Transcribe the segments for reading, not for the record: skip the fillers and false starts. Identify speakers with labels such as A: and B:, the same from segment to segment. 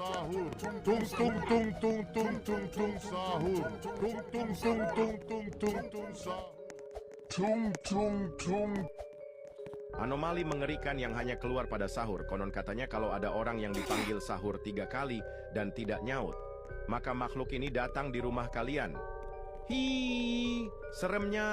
A: sahur. Tung tung tung tung tung tung tung tung sahur. Tung tung tung tung tung tung tung sahur. Tung tung tung.
B: Anomali mengerikan yang hanya keluar pada sahur. Konon katanya kalau ada orang yang dipanggil sahur 3 kali dan tidak nyaut, maka makhluk ini datang di rumah kalian. Hi, seremnya.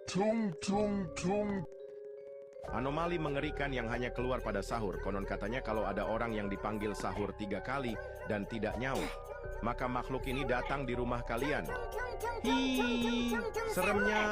A: Tung tung tung.
B: Anomali mengerikan yang hanya keluar pada sahur. Konon katanya kalau ada orang yang dipanggil sahur 3 kali dan tidak nyaut, maka makhluk ini datang di rumah kalian. Hi, seremnya.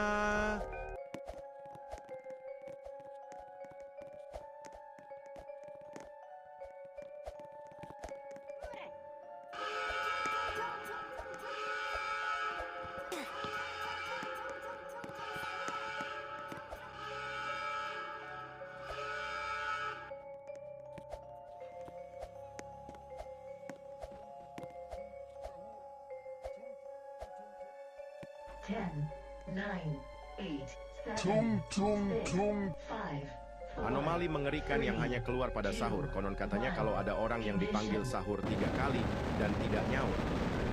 A: Tung tung tung.
B: Anomali mengerikan yang hanya keluar pada sahur. Konon katanya kalau ada orang yang dipanggil sahur 3 kali dan tidak nyaut,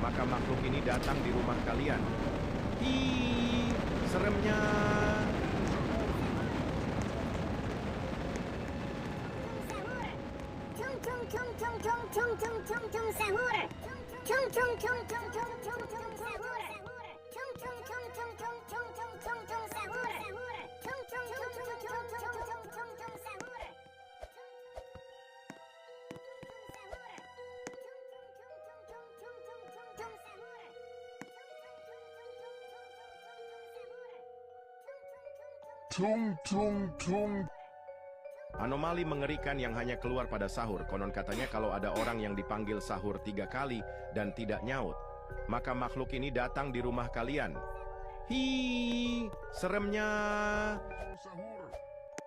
B: maka makhluk ini datang di rumah kalian. Hi, seremnya.
A: Tung tung tung.
B: Anomali mengerikan yang hanya keluar pada sahur. Konon katanya kalau ada orang yang dipanggil sahur 3 kali dan tidak nyaut, maka makhluk ini datang di rumah kalian. Hi, seremnya.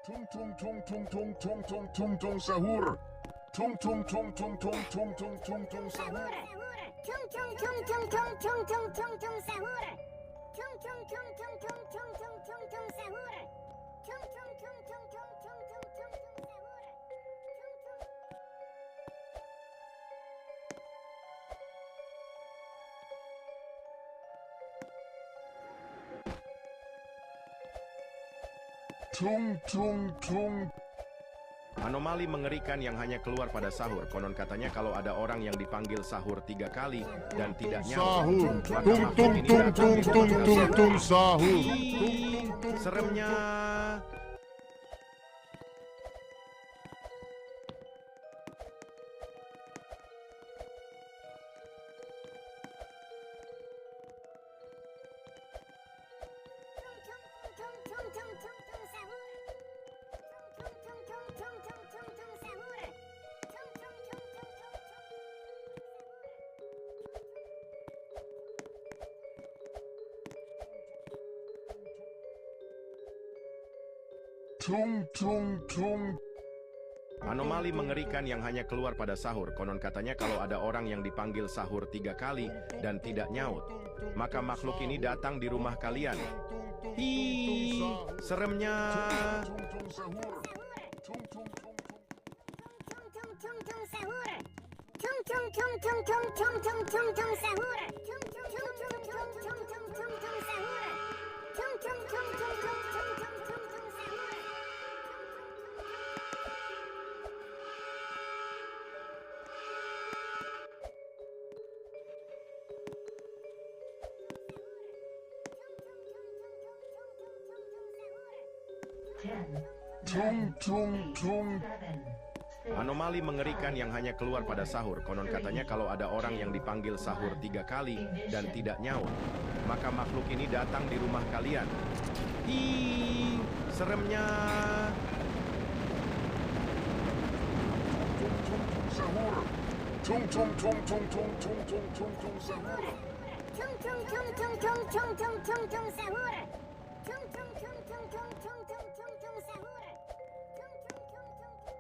A: Tung tung tung tung tung tung tung tung tung sahur. Tung tung tung tung tung tung tung tung tung sahur.
C: Tung tung tung tung tung tung tung tung tung sahur. Tung tung tung tung tung tung tung tung tung sahur. Tung tung tung tung tung tung tung tung tung sahur.
A: Tung tung tung.
B: Anomali mengerikan yang hanya keluar pada sahur. Konon katanya kalau ada orang yang dipanggil sahur 3 kali dan tidak nyaut,
A: Sahur.
B: maka
A: Tung
B: makhluk
A: tung
B: ini
A: tung
B: datang
A: tung
B: di
A: tung
B: rumah
A: tung
B: kalian.
A: tung sahur.
B: Hi, seremnya.
A: Tung tung tung.
B: Anomali mengerikan yang hanya keluar pada sahur. Konon katanya kalau ada orang yang dipanggil sahur 3 kali dan tidak nyaut, maka makhluk ini datang di rumah kalian. Hi, seremnya.
A: Tung tung tung.
B: Anomali mengerikan yang hanya keluar pada sahur. Konon katanya kalau ada orang yang dipanggil sahur 3 kali dan tidak nyaut, maka makhluk ini datang di rumah kalian. Hi, seremnya.
A: Tung tung tung sahur. Tung tung tung tung tung tung tung tung tung sahur.
C: Tung tung tung tung tung tung tung tung tung sahur. Tung tung tung tung tung tung tung tung tung sahur. Tung tung tung tung tung.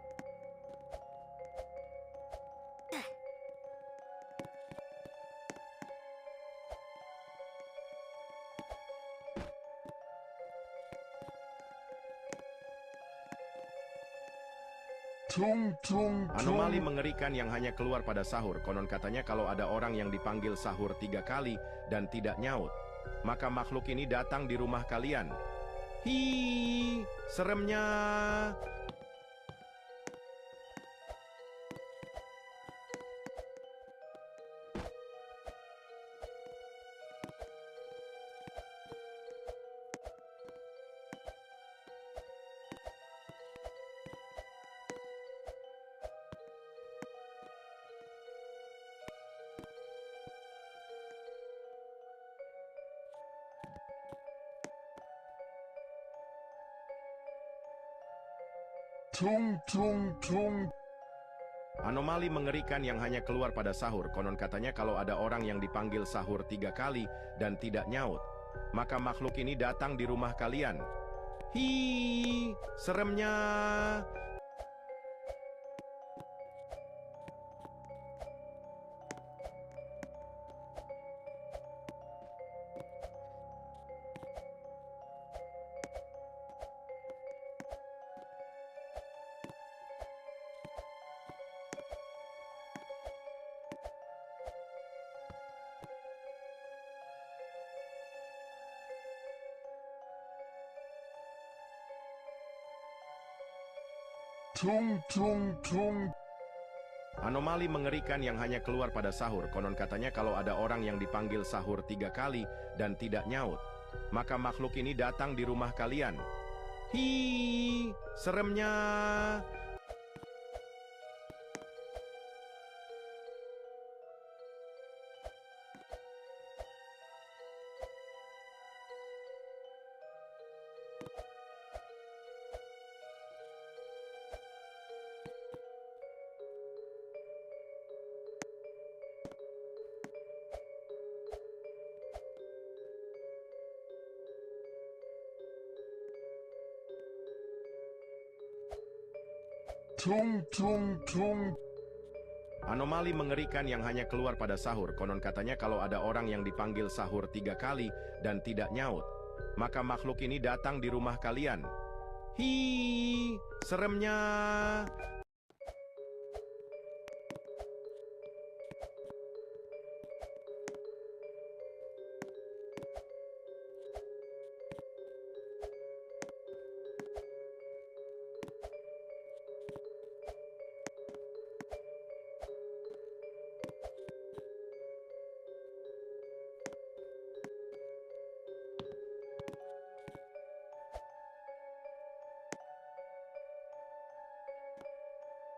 A: Tung tung
B: Anomali
A: tung.
B: mengerikan yang hanya keluar pada sahur. Konon katanya kalau ada orang yang dipanggil sahur 3 kali dan tidak nyaut, maka makhluk ini datang di rumah kalian. Hi, seremnya.
A: Tung tung tung.
B: Anomali mengerikan yang hanya keluar pada sahur. Konon katanya kalau ada orang yang dipanggil sahur 3 kali dan tidak nyaut, maka makhluk ini datang di rumah kalian. Hi, seremnya.
A: Tung tung tung.
B: Anomali mengerikan yang hanya keluar pada sahur. Konon katanya kalau ada orang yang dipanggil sahur 3 kali dan tidak nyaut, maka makhluk ini datang di rumah kalian. Hi, seremnya.
A: Tung tung tung.
B: Anomali mengerikan yang hanya keluar pada sahur. Konon katanya kalau ada orang yang dipanggil sahur 3 kali dan tidak nyaut, maka makhluk ini datang di rumah kalian. Hi, seremnya.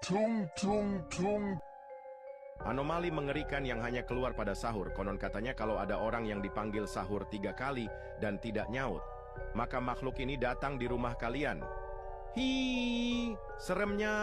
A: Tung tung tung.
B: Anomali mengerikan yang hanya keluar pada sahur. Konon katanya kalau ada orang yang dipanggil sahur 3 kali dan tidak nyaut, maka makhluk ini datang di rumah kalian. Hi, seremnya.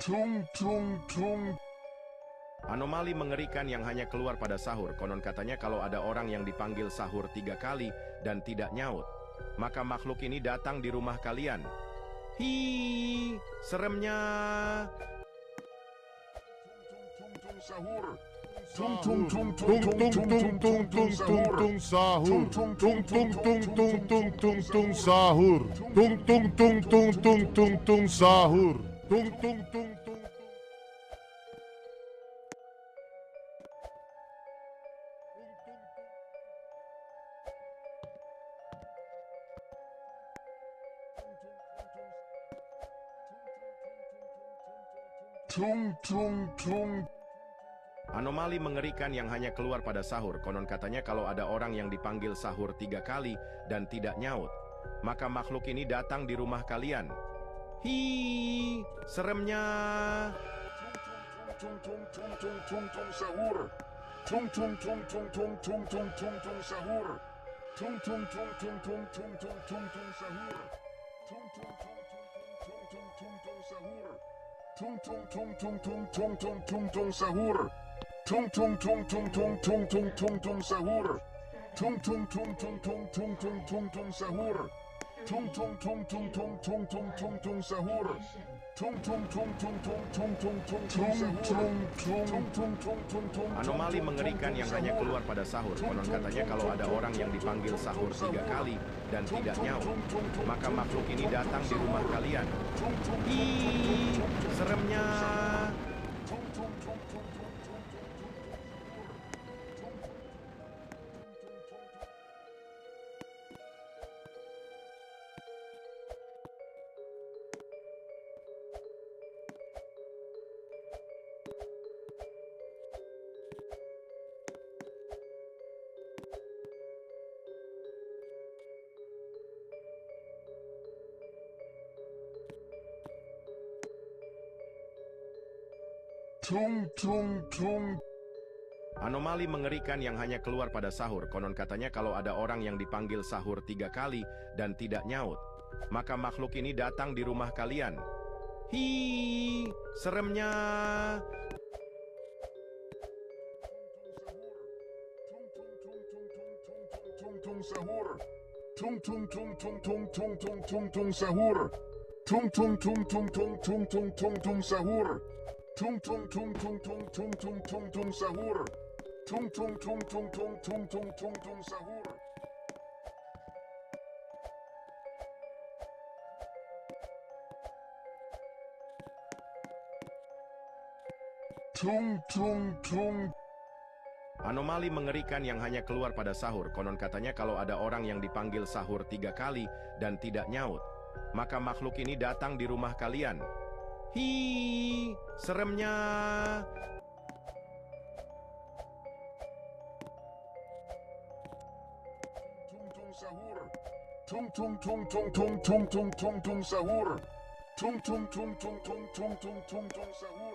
A: Tung tung tung.
B: Anomali mengerikan yang hanya keluar pada sahur. Konon katanya kalau ada orang yang dipanggil sahur 3 kali dan tidak nyaut, maka makhluk ini datang di rumah kalian. Hi, seremnya.
A: Sahur. Tung tung tung tung tung tung tung tung tung tung sahur. Tung tung tung tung tung tung tung tung sahur. Tung tung tung tung tung tung tung sahur. Tung tung tung tung. Tung tung tung.
B: Anomali mengerikan yang hanya keluar pada sahur. Konon katanya kalau ada orang yang dipanggil sahur 3 kali dan tidak nyaut, maka makhluk ini datang di rumah kalian. Hi, seremnya.
A: Tung tung tung tung tung tung sahur. Tung tung tung tung tung tung tung tung tung sahur. Tung tung tung tung tung tung tung tung tung sahur. Tung tung tung tung tung tung sahur. Tung tung tung tung tung tung tung tung sahur. Tung tung tung tung tung tung tung tung sahur. Tung tung tung tung tung tung tung sahur. Tung tung tung tung tung tung tung sahur. Tung tung tung tung tung tung sahur.
B: Anomali mengerikan yang hanya keluar pada sahur. Konon katanya kalau ada orang yang dipanggil sahur 3 kali dan tidak nyaut, maka makhluk ini datang di rumah kalian. Ih, seremnya.
A: Tung tung tung.
B: Anomali mengerikan yang hanya keluar pada sahur. Konon katanya kalau ada orang yang dipanggil sahur 3 kali dan tidak nyaut, maka makhluk ini datang di rumah kalian. Hi, seremnya.
A: Tung sahur. Tung tung tung tung tung tung tung tung sahur. Tung tung tung tung tung tung tung sahur. Tung tung tung tung tung tung sahur. Tung tung tung tung tung sahur. Tung tung tung.
B: Anomali mengerikan yang hanya keluar pada sahur. Konon katanya kalau ada orang yang dipanggil sahur 3 kali dan tidak nyaut, maka makhluk ini datang di rumah kalian. Hi, seremnya.
A: Sahur. Tung tung tung tung tung tung tung tung sahur. Tung tung tung tung tung tung tung sahur.